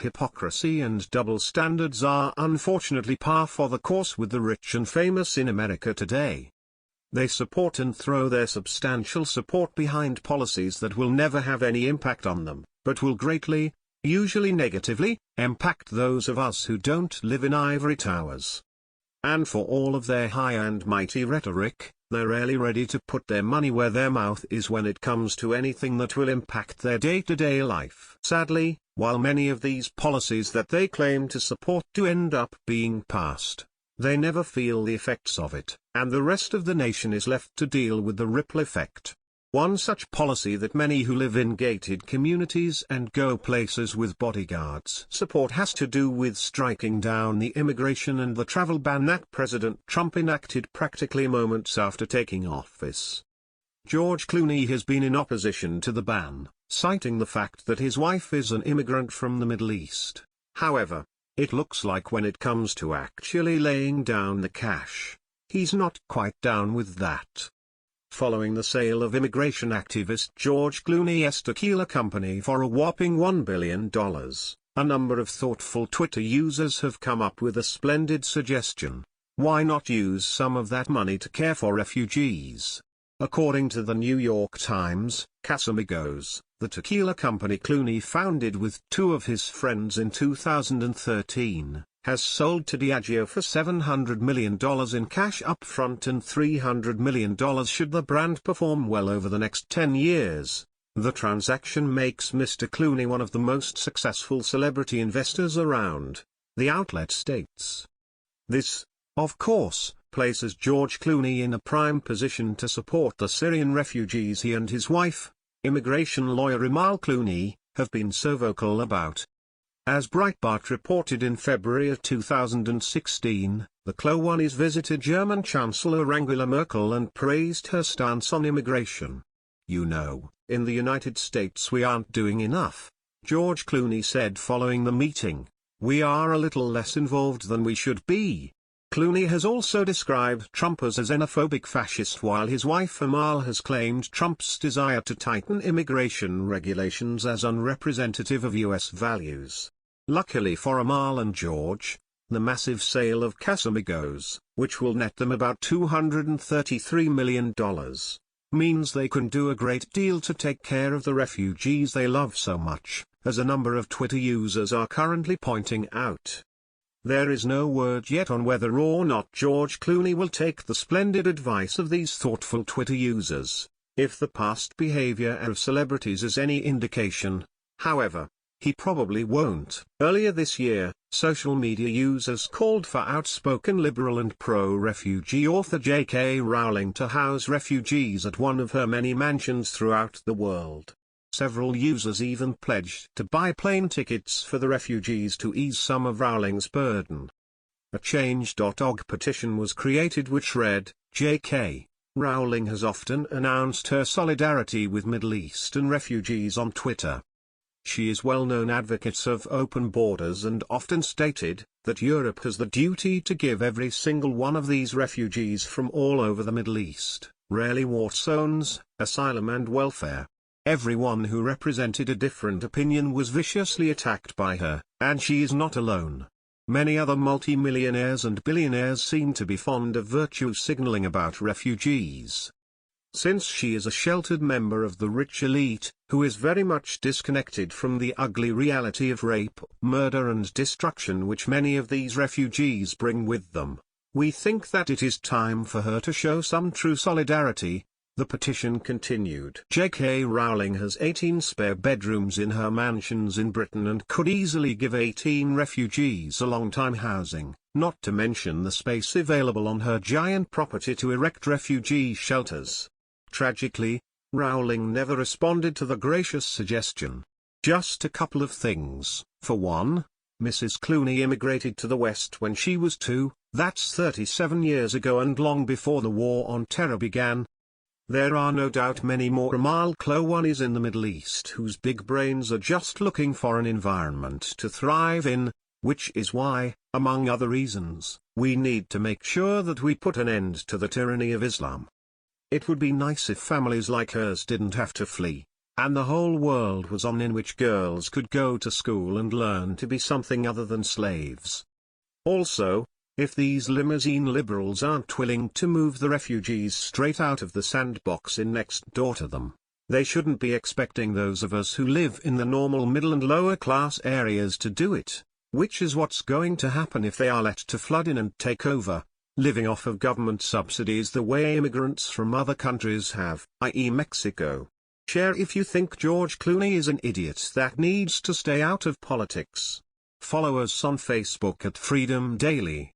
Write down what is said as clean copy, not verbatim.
hypocrisy and double standards are unfortunately par for the course with the rich and famous in America today. They support and throw their substantial support behind policies that will never have any impact on them, but will greatly, usually negatively, impact those of us who don't live in ivory towers. And for all of their high and mighty rhetoric, they're rarely ready to put their money where their mouth is when it comes to anything that will impact their day-to-day life. Sadly, while many of these policies that they claim to support do end up being passed, they never feel the effects of it, and the rest of the nation is left to deal with the ripple effect. One such policy that many who live in gated communities and go places with bodyguards support has to do with striking down the immigration and the travel ban that President Trump enacted practically moments after taking office. George Clooney has been in opposition to the ban, citing the fact that his wife is an immigrant from the Middle East. However, it looks like when it comes to actually laying down the cash, he's not quite down with that. Following the sale of immigration activist George Clooney's tequila company for a whopping $1 billion, a number of thoughtful Twitter users have come up with a splendid suggestion. Why not use some of that money to care for refugees? According to the New York Times, Casamigos, the tequila company Clooney founded with two of his friends in 2013, has sold to Diageo for $700 million in cash upfront and $300 million should the brand perform well over the next 10 years. The transaction makes Mr. Clooney one of the most successful celebrity investors around, the outlet states. This, of course, places George Clooney in a prime position to support the Syrian refugees he and his wife, immigration lawyer Amal Clooney, have been so vocal about. As Breitbart reported in February of 2016, the Clooney's visited German Chancellor Angela Merkel and praised her stance on immigration. "You know, in the United States we aren't doing enough," George Clooney said following the meeting. "We are a little less involved than we should be." Clooney has also described Trump as a xenophobic fascist, while his wife Amal has claimed Trump's desire to tighten immigration regulations as unrepresentative of U.S. values. Luckily for Amal and George, the massive sale of Casamigos, which will net them about $233 million, means they can do a great deal to take care of the refugees they love so much, as a number of Twitter users are currently pointing out. There is no word yet on whether or not George Clooney will take the splendid advice of these thoughtful Twitter users. If the past behavior of celebrities is any indication, however, he probably won't. Earlier this year, social media users called for outspoken liberal and pro-refugee author J.K. Rowling to house refugees at one of her many mansions throughout the world. Several users even pledged to buy plane tickets for the refugees to ease some of Rowling's burden. A Change.org petition was created which read, J.K. Rowling has often announced her solidarity with Middle Eastern refugees on Twitter. She is well-known advocate of open borders and often stated that Europe has the duty to give every single one of these refugees from all over the Middle East, rarely war zones, asylum and welfare. Everyone who represented a different opinion was viciously attacked by her, and she is not alone. Many other multi-millionaires and billionaires seem to be fond of virtue signaling about refugees. Since she is a sheltered member of the rich elite, who is very much disconnected from the ugly reality of rape, murder and destruction which many of these refugees bring with them, we think that it is time for her to show some true solidarity. The petition continued. J.K. Rowling has 18 spare bedrooms in her mansions in Britain and could easily give 18 refugees a long-time housing, not to mention the space available on her giant property to erect refugee shelters. Tragically, Rowling never responded to the gracious suggestion. Just a couple of things. For one, Mrs. Clooney immigrated to the West when she was 2, that's 37 years ago and long before the War on Terror began. There are no doubt many more Amal Clooney's in the Middle East whose big brains are just looking for an environment to thrive in, which is why, among other reasons, we need to make sure that we put an end to the tyranny of Islam. It would be nice if families like hers didn't have to flee. and the whole world was on in which girls could go to school and learn to be something other than slaves. Also, if these limousine liberals aren't willing to move the refugees straight out of the sandbox in next door to them, they shouldn't be expecting those of us who live in the normal middle and lower class areas to do it, which is what's going to happen if they are let to flood in and take over, living off of government subsidies the way immigrants from other countries have, i.e. Mexico. Share if you think George Clooney is an idiot that needs to stay out of politics. Follow us on Facebook at Freedom Daily.